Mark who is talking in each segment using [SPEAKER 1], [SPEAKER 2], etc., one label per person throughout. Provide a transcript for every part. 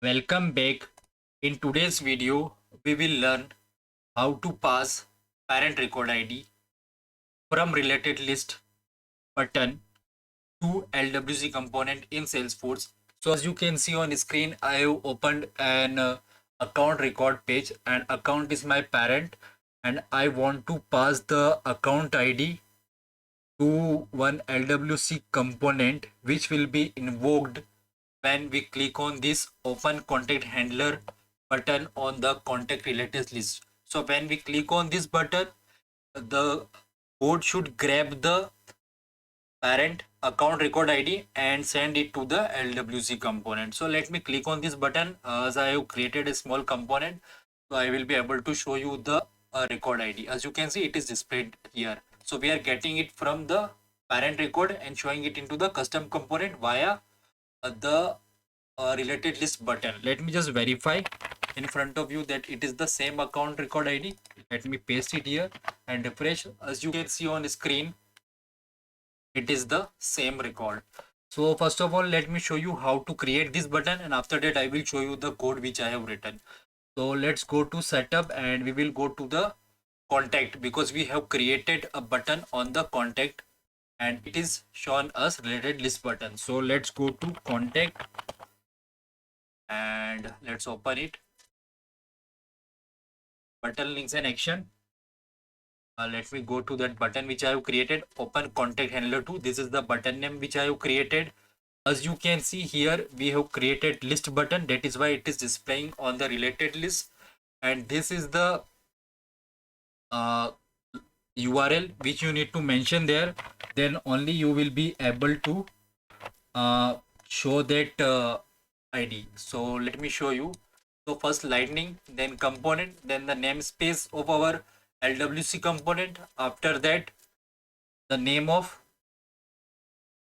[SPEAKER 1] Welcome back. In today's video, we will learn how to pass parent record ID from related list button to LWC component in Salesforce. So as you can see on screen, I have opened an account record page and account is my parent and I want to pass the account ID to one LWC component which will be invoked when we click on this open contact handler button on the contact relatives list. So when we click on this button, the code should grab the parent account record ID and send it to the LWC component. So let me click on this button as I have created a small component. So I will be able to show you the record ID. As you can see, it is displayed here. So we are getting it from the parent record and showing it into the custom component via the related list button. Let me just verify in front of you that it is the same account record ID. Let me paste it here and refresh. As you can see on screen, it is the same record. So first of all, let me show you how to create this button, and after that I will show you the code which I have written. So let's go to setup and we will go to the contact because we have created a button on the contact and it is shown as related list button. So let's go to contact and let's open it. Button links and action. Let me go to that button which I have created. Open contact handler 2. This is the button name which I have created. As you can see here, we have created list button. That is why it is displaying on the related list. And this is the URL which you need to mention there. Then only you will be able to show that ID. So let me show you. So first lightning, then component, then the namespace of our LWC component. After that, the name of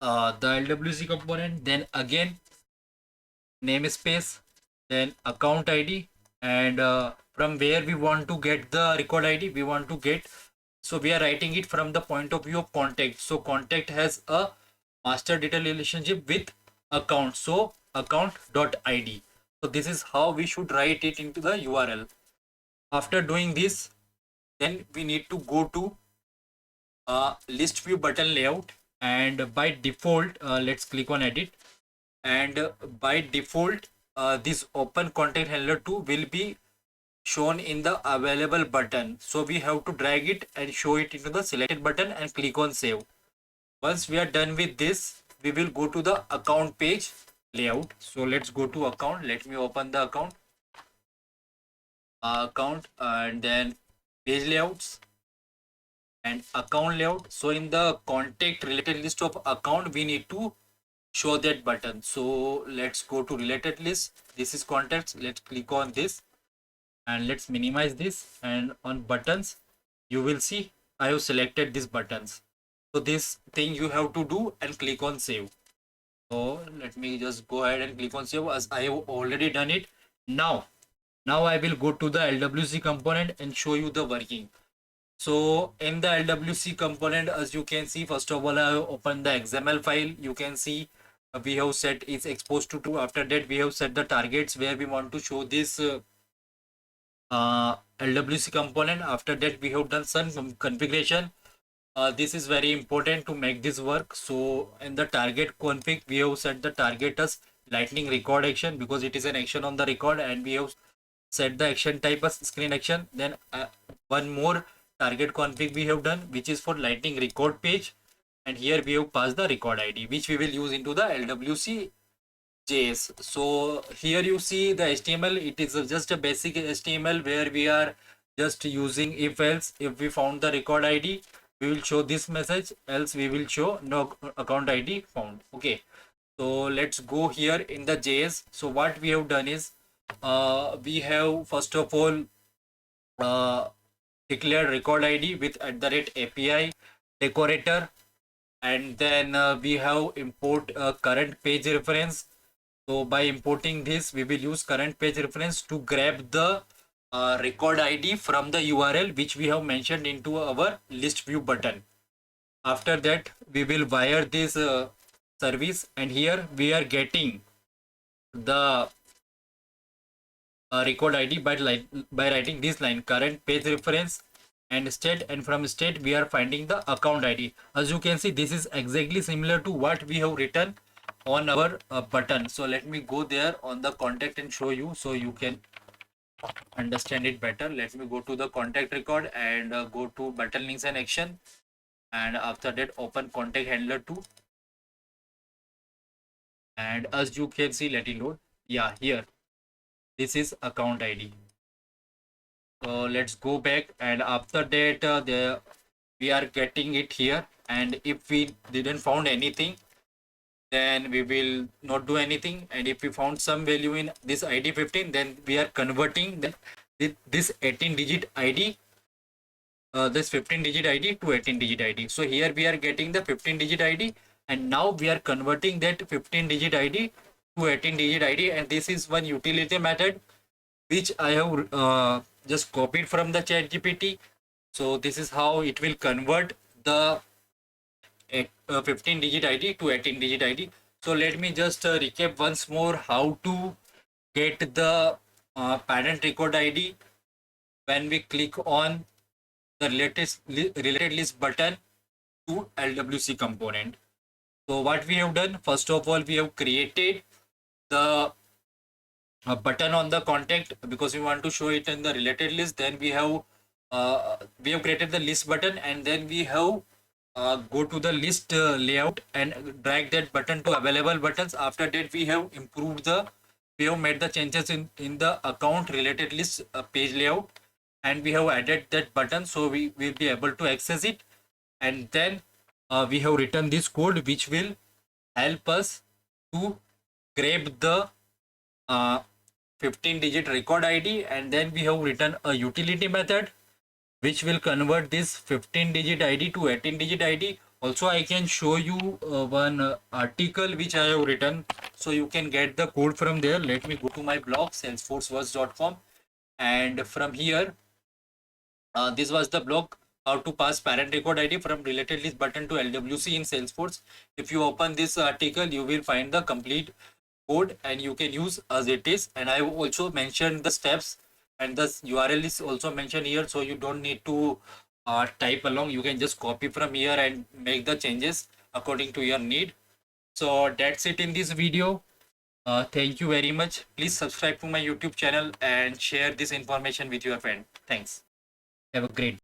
[SPEAKER 1] the LWC component, then again namespace, then account ID, and from where we want to get the record ID, we want to get. So we are writing it from the point of view of contact. So contact has a master data relationship with account. So account.id. So this is how we should write it into the URL. After doing this, then we need to go to list view button layout, and by default let's click on edit, and by default this open contact handler 2 will be shown in the available button. So we have to drag it and show it into the selected button and click on save. Once we are done with this, we will go to the account page layout. So let's go to account. Let me open the account and then page layouts and account layout. So in the contact related list of account, we need to show that button. So let's go to related list. This is contacts. Let's click on this and let's minimize this, and on buttons you will see I have selected these buttons. So this thing you have to do and click on save. So let me just go ahead and click on save as I have already done it. Now I will go to the LWC component and show you the working. So in the LWC component, as you can see, first of all I have opened the XML file. You can see we have set it's exposed to true. After that we have set the targets where we want to show this LWC component. After that we have done some configuration. This is very important to make this work. So in the target config, we have set the target as lightning record action because it is an action on the record, and we have set the action type as screen action. Then one more target config we have done, which is for lightning record page, and here we have passed the record ID which we will use into the LWC JS. So here you see the HTML. It is just a basic HTML where we are just using if else. If we found the record ID, we will show this message, else we will show no account ID found. Okay, so let's go here in the JS. So what we have done is we have first of all declared record ID with @API decorator, and then we have import current page reference. So by importing this, we will use current page reference to grab the record ID from the URL which we have mentioned into our list view button. After that, we will wire this service, and here we are getting the record ID by writing this line current page reference and state, and from state we are finding the account ID. As you can see, this is exactly similar to what we have written on our button. So let me go there on the contact and show you so you can understand it better. Let me go to the contact record and go to button links and action, and after that open contact handler 2, and as you can see, let it load. Yeah, here this is account ID. So let's go back, and after that we are getting it here, and if we didn't found anything, then we will not do anything, and if we found some value in this ID 15, then we are converting this 18 digit ID, this 15 digit ID to 18 digit ID. So here we are getting the 15 digit ID, and now we are converting that 15 digit ID to 18 digit ID, and this is one utility method which I have just copied from the chat GPT. So this is how it will convert the 15 digit ID to 18 digit ID. So let me just recap once more how to get the parent record ID when we click on the related list button to LWC component. So what we have done, first of all, we have created the button on the contact because we want to show it in the related list. Then we have created the list button, and then we have go to the list layout and drag that button to available buttons. After that, we have made the changes in the account related list page layout, and we have added that button so we will be able to access it. And then we have written this code which will help us to grab the 15 digit record ID, and then we have written a utility method which will convert this 15 digit ID to 18 digit ID. Also, I can show you one article which I have written so you can get the code from there. Let me go to my blog salesforcewords.com, and from here this was the blog how to pass parent record ID from related list button to LWC in Salesforce. If you open this article, you will find the complete code and you can use as it is. And I also mentioned the steps, and the URL is also mentioned here, so you don't need to type along. You can just copy from here and make the changes according to your need. So that's it in this video. Thank you very much. Please subscribe to my YouTube channel and share this information with your friend. Thanks. Have a great